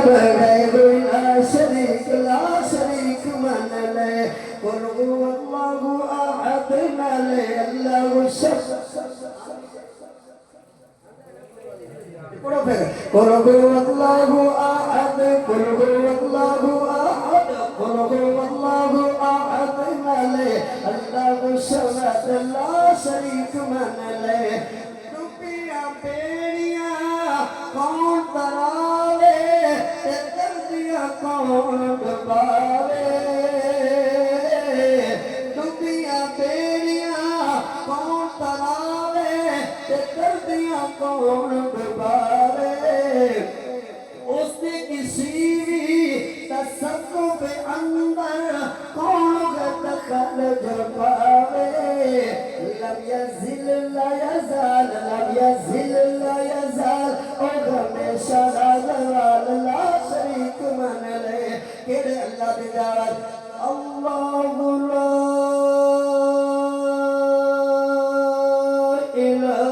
बगैर ला शरीक मन ले कुल हुवल्लाहु अहद ले अल्लाहु कुल हुवल्लाहु अहद कुल हुवल्लाहु अहद कुल हुवल्लाहु अहद ले अल्लाहु समद ला शरीक मन ले टुपियां बेड़ियां कौन तरावे ते दर्दियां कौन दबावे टुपियां बेड़ियां कौन तरावे ते दर्दियां कौन दबावे उसने किसी तसव्वुफ अंदर कौन दखल जमावे लब यज़िल ला यज़ाल लब यज़िल ला यज़ाल और हमेशा ज़वाल ला शरीक मन ले केड़े अल्लाह दी दावत अल्लाहु ला इलाहा